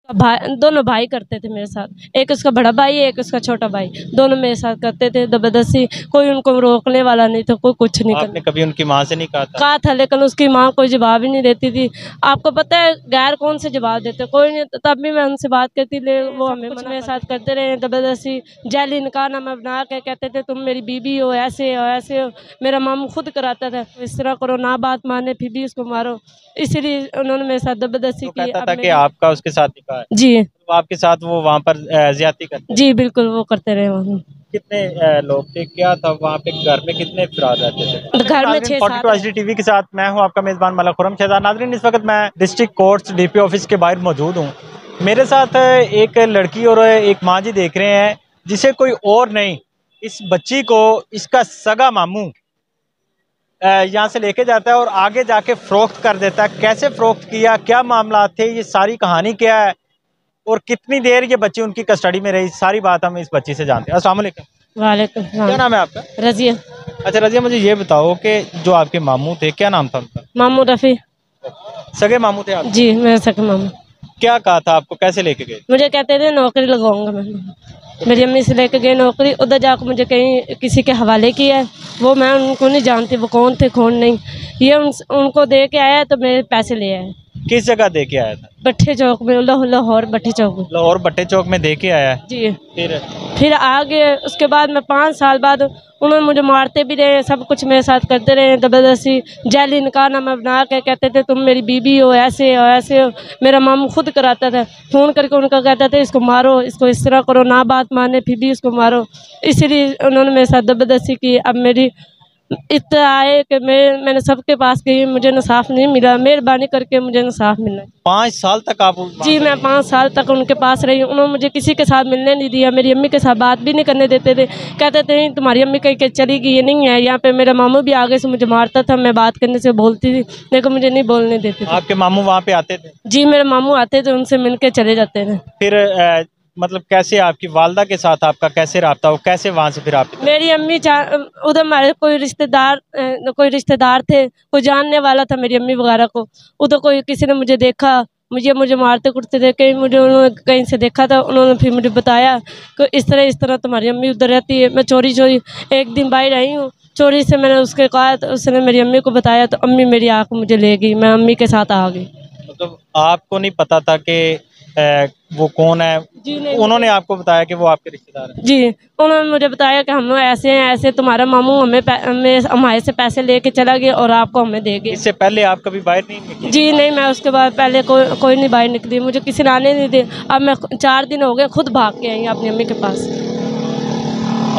भाई, दोनों भाई करते थे मेरे साथ। एक उसका बड़ा भाई है, एक उसका छोटा भाई। दोनों मेरे साथ करते थे ज़बरदस्ती। कोई उनको रोकने वाला नहीं था, कोई कुछ नहीं आपने कभी उनकी माँ से नहीं कहा था? कहा था, लेकिन उसकी माँ कोई जवाब ही नहीं देती थी। आपको पता है गैर कौन से जवाब देते, कोई नहीं। तब भी मैं उनसे बात करती, ले वो हमें कुछ मेरे साथ करते रहे ज़बरदस्ती। जाली निकाहनामा बना के कहते थे तुम मेरी बीबी हो, ऐसे हो ऐसे हो। मेरा मामू खुद कराता था, इस तरह करो, ना बात माने फिर भी उसको मारो। इसलिए उन्होंने मेरे साथ ज़बरदस्ती तो की। कहता अब था कि मेरी आपका उसके साथ निकाह है, जी तो आपके साथ वो वहाँ पर ज्यादती करते थे? जी बिल्कुल वो करते रहे वहाँ। कितने लोग थे, क्या था वहाँ पे, घर में कितने अफराद रहते थे? घर में नाज़रीन, 6-7 42 रहे। एचडी टीवी के साथ मैं हूँ आपका मेज़बान मलक खुरम शहजाद। नाज़रीन, इस वक्त मैं डिस्ट्रिक्ट कोर्ट्स डीपी ऑफिस के बाहर मौजूद हूँ। मेरे साथ एक लड़की और एक माँ जी देख रहे हैं, जिसे कोई और नहीं, इस बच्ची को इसका सगा मामू यहाँ से लेके जाता है और आगे जाके फ़रोख्त कर देता है। कैसे फ़रोख्त किया, क्या मामला थे, ये सारी कहानी क्या है और कितनी देर ये बच्ची उनकी कस्टडी में रही, सारी बात हम इस बच्ची से जानते हैं। अस्सलाम वालेकुम। वालेकुम क्या सलाम। नाम है आपका? रजिया। अच्छा रज़िया, मुझे ये बताओ कि जो आपके मामू थे, क्या नाम था उनका? मामू रफ़ी। सगे मामू थे आपके? जी मेरे सके मामू। क्या कहा था आपको, कैसे लेके गए? मुझे कहते थे नौकरी लगवाऊंगा मैं। मेरी अम्मी से लेके गए नौकरी, उधर जाकर मुझे कहीं किसी के हवाले किया है। वो मैं उनको नहीं जानती, वो कौन थे कौन नहीं। ये उनको दे के आया तो मेरे पैसे ले आए। किस जगह दे के आया था? भट्टे चौक में, लाहौर भट्टे चौक में। लाहौर भट्टे चौक में दे के आया है? जी। फिर? फिर आगे उसके बाद मैं 5 साल बाद उन्होंने मुझे मारते भी रहे, सब कुछ मेरे साथ करते रहे ज़बरदस्ती। जाली निकाहनामा बना के कहते थे तुम मेरी बीबी हो, ऐसे हो ऐसे हो। मेरा मामू खुद कराता था, फ़ोन करके उनका कहता था इसको मारो, इसको इस तरह करो, ना बात माने फिर भी इसको मारो। इसलिए उन्होंने मेरे साथ ज़बरदस्ती की। अब मेरी इतना आए कि मैंने सबके पास गई, मुझे इंसाफ नहीं मिला। मेहरबानी करके मुझे इंसाफ मिलना चाहिए। 5 साल तक आप जी मैं 5 साल तक उनके पास रही। उन्होंने मुझे किसी के साथ मिलने नहीं दिया, मेरी अम्मी के साथ बात भी नहीं करने देते थे। कहते थे तुम्हारी अम्मी कहीं के चली गई, ये नहीं है यहाँ पे। मेरा मामू भी आगे से मुझे मारता था, मैं बात करने से बोलती थी लेकिन मुझे नहीं बोलने देते थे। आपके मामू वहाँ पे आते थे? जी मेरे मामू आते थे, उनसे मिल के चले जाते थे। फिर मतलब कैसे आपकी वालदा के साथ आपका कैसे रहा, वो कैसे वहाँ से फिर आप? मेरी अम्मी उधर हमारे कोई रिश्तेदार थे, कोई जानने वाला था मेरी अम्मी वगैरह को। उधर कोई किसी ने मुझे देखा, मुझे मारते कुटते थे। कहीं मुझे उन्होंने कहीं से देखा था, उन्होंने फिर मुझे बताया कि इस तरह तुम्हारी अम्मी उधर रहती है। मैं चोरी चोरी एक दिन बाहर आई हूँ, चोरी से मैंने उसके कहा तो उसने मेरी अम्मी को बताया, तो अम्मी मेरी आके मुझे ले गई, मैं अम्मी के साथ आ गई। मतलब आपको नहीं पता था कि वो कौन है? जी नहीं, उन्होंने आपको बताया कि वो आपके रिश्तेदार हैं? जी उन्होंने मुझे बताया कि हम ऐसे हैं, ऐसे तुम्हारा मामू हमारे से पैसे लेके चला गया और आपको हमें दे गए। इससे पहले आप कभी बाहर नहीं निकले? जी नहीं, मैं उसके बाद पहले कोई नहीं बाहर निकली, मुझे किसी ने आने नहीं दिए। अब मैं 4 दिन हो गए खुद भाग के आई अपनी अम्मी के पास।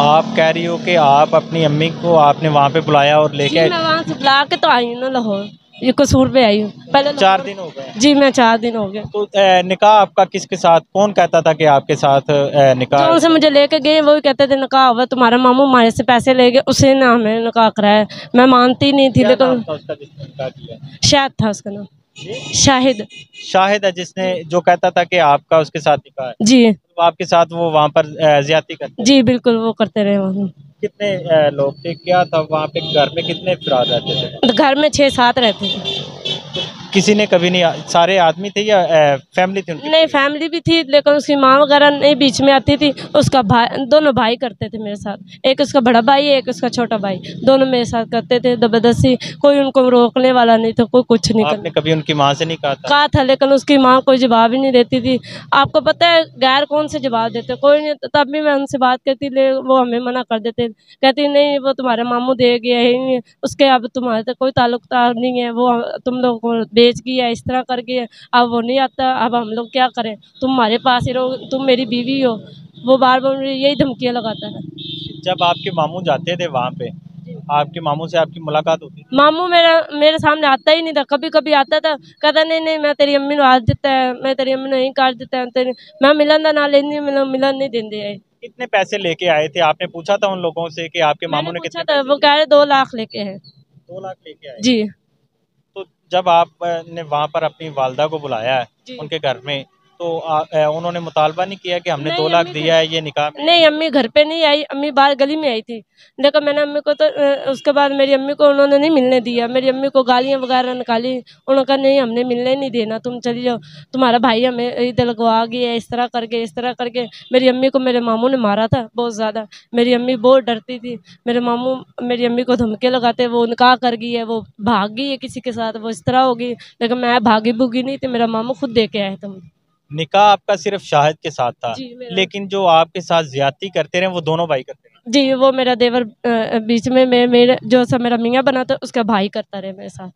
आप कह रही हो कि आप अपनी अम्मी को आपने वहाँ पे बुलाया और लेके जी आए? मैं वहाँ से बुला के तो आई हूँ ना लाहौर, ये कसूर पे आई हूँ पहले 4 दिन हो गए? जी मैं 4 दिन हो गए। तो निकाह आपका किसके साथ, कौन कहता था कि आपके साथ निकाह? जो उनसे मुझे लेके गए वही कहते थे निकाह हुआ, तुम्हारा मामू हमारे से पैसे ले गए, उसी ने हमें निकाह कराया। मैं मानती नहीं थी क्या नाम लेकिन था उसका जिसने निकाह किया? शाहिद था उसका नाम, जी? शाहिद। शाहिद है, जिसने जो कहता था कि आपका उसके साथ निकाह है, जी तो आपके साथ वो वहाँ पर ज्यादती करते थे? जी बिल्कुल वो करते रहे वहाँ। कितने लोग थे, क्या था वहाँ पे, घर में कितने अफराद रहते थे? घर में 6-7 रहते थे। किसी ने कभी नहीं सारे आदमी थे या फैमिली थी उनकी? नहीं फैमिली भी थी लेकिन उसकी माँ वगैरह नहीं बीच में आती थी। उसका भाई, दोनों भाई करते थे मेरे साथ। एक उसका बड़ा भाई है, एक उसका छोटा भाई। दोनों मेरे साथ करते थे ज़बरदस्ती। कोई उनको रोकने वाला नहीं था, कोई कुछ नहीं आपने कभी उनकी माँ से नहीं कहा था? कहा था, लेकिन उसकी माँ कोई जवाब ही नहीं देती थी। आपको पता है गैर कौन से जवाब देते, कोई नहीं। तब भी मैं उनसे बात करती, ले वो हमें मना कर देते। कहती नहीं वो तुम्हारे मामू दे गया है, उसके अब तुम्हारे तक कोई ताल्लुकदार नहीं है, वो तुम लोग को बेच गया, इस तरह कर गया, अब वो नहीं आता, अब हम लोग क्या करें, तुम हमारे पास ही रहो, तुम मेरी बीवी हो। वो बार बार मुझे यही धमकियाँ लगाता है। जब आपके मामू जाते थे वहाँ पे, आपके मामू से आपकी मुलाकात होती थी? मामू मेरे सामने आता ही नहीं था। कभी कभी आता था, कहता नहीं नहीं मैं तेरी अम्मी आज देता है, मैं तेरी अम्मी नहीं काट देता है तेरी। मैं मिलन का ना लेनी, मिलन नहीं देंदे है। कितने पैसे लेके आए थे, आपने पूछा था उन लोगों से कि आपके मामू मैंने ने पूछा कितने था, पैसे वो कह रहे 2 लाख लेके हैं। 2 लाख लेके आए? जी तो जब आप ने वहाँ पर अपनी वालदा को बुलाया है जी उनके घर में, तो उन्होंने मुतालबा नहीं किया कि हमने नहीं, 2 लाख अम्मी दिया है, ये निकाह में? नहीं, अम्मी घर पे नहीं आई, अम्मी बाहर गली में आई थी। देखो मैंने अम्मी को तो उसके बाद मेरी अम्मी को उन्होंने नहीं मिलने दिया। मेरी अम्मी को गालियाँ वगैरह निकाली। उन्होंने कहा नहीं हमने मिलने नहीं देना, तुम चली जाओ, तुम्हारा भाई हमें इधर लगवा गया, इस तरह करके इस तरह करके। मेरी अम्मी को मेरे मामू ने मारा था बहुत ज़्यादा। मेरी अम्मी बहुत डरती थी। मेरे मामू मेरी अम्मी को धमके लगाते, वो निकाह कर गई है, वो भाग गई है किसी के साथ, वो इस तरह हो गई। लेकिन मैं भागी भूगी नहीं थी, मेरा मामू खुद दे के आए थे मुझे। निकाह आपका सिर्फ शाहिद के साथ था, जी मेरा लेकिन जो आपके साथ ज्यादती करते रहे वो दोनों भाई करते रहे। जी, वो मेरा देवर बीच में मेरे जो सा मेरा मियाँ बना था उसका भाई करता रहे मेरे साथ।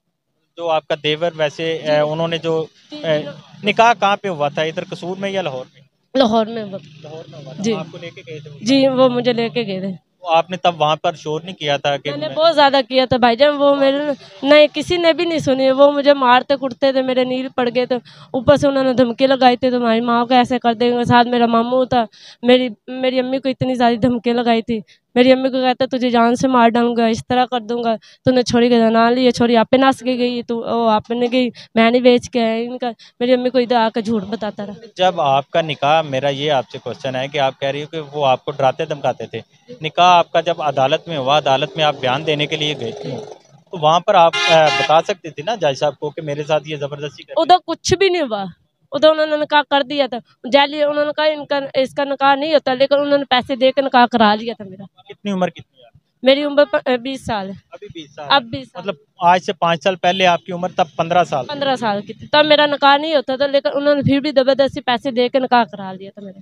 जो आपका देवर वैसे जी, उन्होंने जो 3 दिनों निकाह कहाँ पे हुआ था, इधर कसूर में या लाहौर में? लाहौर में वो। लाहौर में हुआ था, जी, आपको लेके गए थे वो? जी, वो मुझे लेके गए थे। तो आपने तब वहां पर शोर नहीं किया था कि मैंने बहुत ज़्यादा किया था भाईजान, वो मेरे नहीं किसी ने भी नहीं सुनी। वो मुझे मारते कुटते थे, मेरे नील पड़ गए थे। ऊपर से उन्होंने धमकी लगाई थी, तुम्हारी माँ को ऐसे कर देंगे। साथ मेरा मामू था। मेरी मेरी अम्मी को इतनी सारी धमकी लगाई थी। मेरी अम्मी को कहता तुझे जान से मार डालूंगा, इस तरह कर दूंगा, तूने छोरी का ना ली है, छोरी आपे नाच के गई, तू ओ आपने गई, मैंने बेच के है इनका। मेरी अम्मी को इधर आकर झूठ बताता रहा। जब आपका निकाह, मेरा ये आपसे क्वेश्चन है कि आप कह रही हो कि वो आपको डराते धमकाते थे, निकाह आपका जब अदालत में हुआ, अदालत में आप बयान देने के लिए गए थे, तो वहाँ पर आप बता सकते थे ना जज साहब को कि मेरे साथ ये ज़बरदस्ती कर रही उधर कुछ भी नहीं हुआ। उधर उन्होंने निकाह कर दिया था। जाली उन्होंने कहा इनका इसका निकाह नहीं होता, लेकिन उन्होंने पैसे दे के निकाह करा लिया था मेरा। है? कितनी उम्र कितनी है? मेरी उम्र 20 साल है। अभी 20 साल अब है। 20 साल, मतलब आज से 5 साल पहले आपकी उम्र तब 15 साल। 15 साल की थी तब मेरा निकाह नहीं होता था, लेकिन उन्होंने फिर भी जबरदस्ती पैसे दे के निकाह करा लिया था मेरा।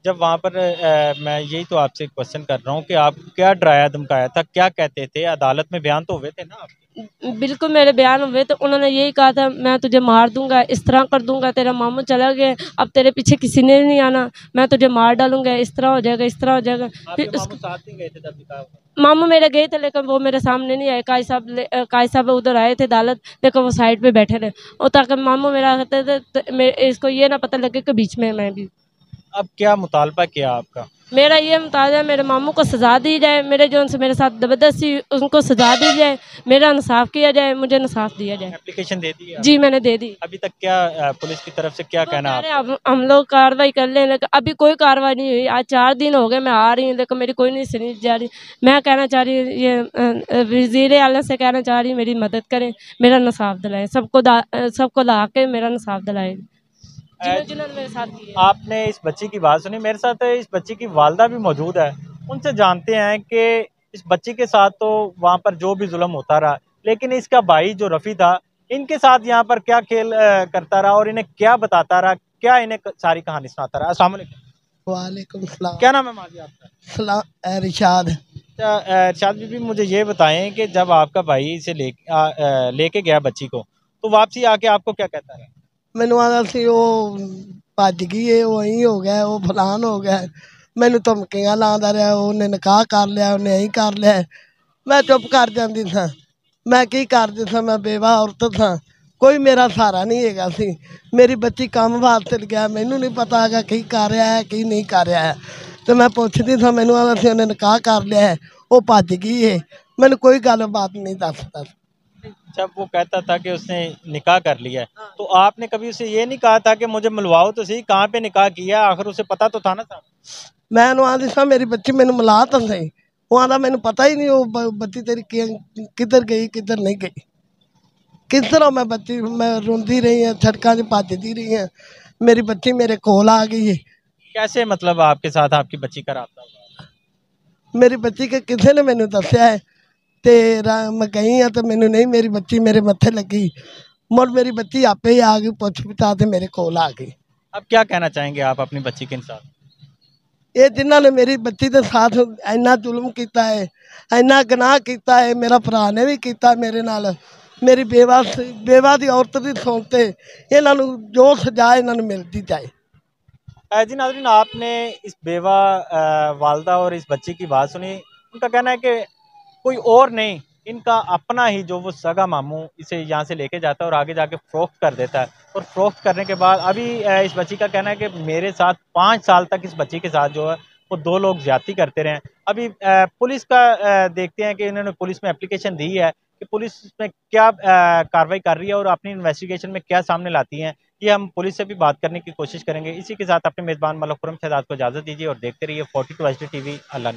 जब वहाँ पर मैं यही तो आपसे क्वेश्चन कर रहा हूँ कि आप क्या डराया धमकाया था, क्या कहते थे? अदालत में बयान तो हुए थे ना आपके? बिल्कुल मेरे बयान हुए तो उन्होंने यही कहा था मैं तुझे मार दूंगा, इस तरह कर दूंगा, तेरा मामू चला गया, अब तेरे पीछे किसी ने नहीं आना, मैं तुझे मार डालूंगा, इस तरह हो जाएगा, इस तरह हो जाएगा। आपके फिर मामू साथ नहीं गए थे जब निकाह हुआ? मामू मेरे गए थे, लेकिन वो मेरे सामने नहीं आए। काई साहब उधर आए थे अदालत, लेकिन वो साइड पे बैठे रहे, और ताकि मामू मेरा कहते थे इसको ये ना पता लगे कि बीच में मैं भी। अब क्या मुतालबा किया आपका? मेरा ये मुताजा मेरे मामू को सज़ा दी जाए, मेरे जो उनसे मेरे साथ ज़बरदस्ती उनको सज़ा दी जाए, मेरा इंसाफ किया जाए, मुझे इंसाफ दिया जाए। एप्लीकेशन दे दी है जी मैंने दे दी। अभी तक? क्या पुलिस की तरफ से क्या वो कहना कह आप? रहे हैं अब हम लोग कार्रवाई कर लें, लेकिन अभी कोई कार्रवाई नहीं हुई। आज 4 दिन हो गए मैं आ रही हूँ, लेकिन मेरी कोई नहीं सुनी जा रही। मैं कहना चाह रही हूँ ये वज़ीर आला से कहना चाह रही हूँ मेरी मदद करें, मेरा इंसाफ दिलाएं, सबको ला के मेरा इंसाफ दिलाएं जिन्होंने मेरे साथ किया। आपने इस बच्ची की बात सुनी, मेरे साथ इस बच्ची की वालदा भी मौजूद है। उनसे जानते हैं कि इस बच्ची के साथ तो वहाँ पर जो भी जुल्म होता रहा, लेकिन इसका भाई जो रफ़ी था, इनके साथ यहाँ पर क्या खेल करता रहा और इन्हें क्या बताता रहा, क्या इन्हें सारी कहानी सुनाता रहा। अस्सलाम वालेकुम। वालेकुम सलाम। क्या नाम है माजी आपका? सलाम रिशाद। अच्छा, इरशाद बीबी, मुझे ये बताएं कि जब आपका भाई इसे लेके गया बच्ची को, तो वापसी आके आपको क्या कहता रहा? मैनू आदा सी ਉਹ ਭੱਜ ਗਈ ਏ, ਉਹ ਐਂ ਹੋ ਗਿਆ, ਉਹ ਫਲਾਨ ਹੋ ਗਿਆ। ਮੈਨੂੰ ਧਮਕੀਆਂ ਲਾਉਂਦਾ ਰਿਹਾ, ਉਹਨੇ ਨਿਕਾਹ ਕਰ ਲਿਆ, ਉਹਨੇ ਐਂ ਕਰ ਲਿਆ। ਮੈਂ ਚੁੱਪ ਕਰ ਜਾਂਦੀ ਸਾਂ। ਮੈਂ ਕੀ ਕਰਦੀ ਸਾਂ, ਮੈਂ ਬੇਵਾ ਔਰਤ ਸਾਂ, ਕੋਈ ਮੇਰਾ ਸਹਾਰਾ ਨਹੀਂ ਹੈਗਾ ਸੀ। ਮੇਰੀ ਬੱਚੀ ਕੰਮ ਵਾਸਤੇ ਗਿਆ, ਮੈਨੂੰ ਨਹੀਂ ਪਤਾ ਹੈਗਾ ਕੀ ਕਰ ਰਿਹਾ ਹੈ ਕੀ ਨਹੀਂ ਕਰ ਰਿਹਾ ਹੈ। ਤੇ ਮੈਂ ਪੁੱਛਦੀ ਸਾਂ, ਮੈਨੂੰ ਆਦਾ ਸੀ ਉਹਨੇ ਨਿਕਾਹ ਕਰ ਲਿਆ ਹੈ, ਉਹ ਭੱਜ ਗਈ ਏ। ਮੈਨੂੰ ਕੋਈ ਗੱਲਬਾਤ ਨਹੀਂ ਦੱਸਦਾ। जब वो कहता था कि उसने निकाह कर लिया है, तो आपने कभी उसे ये नहीं कहा था कि मुझे मिलवाओ तो सही, कहाँ पे निकाह किया? आखिर उसे पता तो था ना साहब। मैं ਉਹਨੂੰ ਆਂਦੀ ਸਾਂ ਮੇਰੀ ਬੱਚੀ ਮੈਨੂੰ ਮਿਲਾ ਤਾਂ ਸਹੀ। ਉਹ ਆਂਦਾ ਮੈਨੂੰ ਪਤਾ ਹੀ ਨਹੀਂ ਉਹ ਬੱਚੀ ਤੇਰੀ ਕਿੱਧਰ ਗਈ ਕਿੱਧਰ ਨਹੀਂ ਗਈ। ਕਿਸ ਤਰ੍ਹਾਂ ਮੈਂ ਬੱਚੀ ਮੈਂ ਰੋਂਦੀ ਰਹੀ ਹਾਂ, ਸੜਕਾਂ 'ਚ ਭੱਜਦੀ ਰਹੀ ਹਾਂ, ਮੇਰੀ ਬੱਚੀ ਮੇਰੇ ਕੋਲ ਆ ਗਈ ਹੈ। कैसे मतलब आपके साथ आपकी बच्ची का राब्ता हुआ? ਮੇਰੀ ਬੱਚੀ ਕਿ ਕਿਸੇ ਨੇ ਮੈਨੂੰ ਦੱਸਿਆ ਹੈ ਤੇ ਮੈਂ ਗਈ ਹਾਂ ਤੇ ਮੈਨੂੰ ਨਹੀਂ ਮੇਰੀ ਬੱਚੀ ਮੇਰੇ ਮੱਥੇ ਲੱਗੀ। ਮੁੜ ਮੇਰੀ ਬੱਚੀ ਆਪੇ ਹੀ ਆ ਗਈ, ਪੁੱਛ ਪਛਾ ਤੇ ਮੇਰੇ ਕੋਲ ਆ ਗਈ। अब क्या कहना चाहेंगे आप अपनी बच्ची के साथ? ਇਹ ਜਿਨ੍ਹਾਂ ਨੇ ਮੇਰੀ ਬੱਚੀ ਦੇ ਸਾਥ ਇੰਨਾ ਜ਼ੁਲਮ ਕੀਤਾ ਹੈ, ਇੰਨਾ ਗੁਨਾਹ ਕੀਤਾ ਹੈ, ਮੇਰਾ ਭਰਾ ਨੇ ਵੀ ਕੀਤਾ ਮੇਰੇ ਨਾਲ। ਮੇਰੀ ਬੇਵਾ ਦੀ ਔਰਤ ਦੀ ਸੌਂ ਤੇ ਇਹਨਾਂ ਨੂੰ ਜੋ ਸਜ਼ਾ ਇਹਨਾਂ ਨੂੰ ਮਿਲਦੀ ਜਾਏ। जी नाज़रीन, आपने इस बेवा वालदा और इस बच्ची की बात सुनी। उनका कहना है कि कोई और नहीं, इनका अपना ही जो वो सगा मामू इसे यहाँ से लेके जाता है और आगे जाके फ़रोख्त कर देता है। और फ़रोख्त करने के बाद अभी इस बच्ची का कहना है कि मेरे साथ 5 साल तक इस बच्ची के साथ जो है वो 2 लोग ज़्यादती करते रहे। अभी पुलिस का देखते हैं कि इन्होंने पुलिस में एप्लीकेशन दी है कि पुलिस में क्या कार्रवाई कर रही है और अपनी इन्वेस्टिगेशन में क्या सामने लाती हैं। ये हम पुलिस से भी बात करने की कोशिश करेंगे। इसी के साथ अपने मेज़बान मलक खुरम शहजाद को इजाज़त दीजिए और देखते रहिए 42 HD TV। अल्लाह।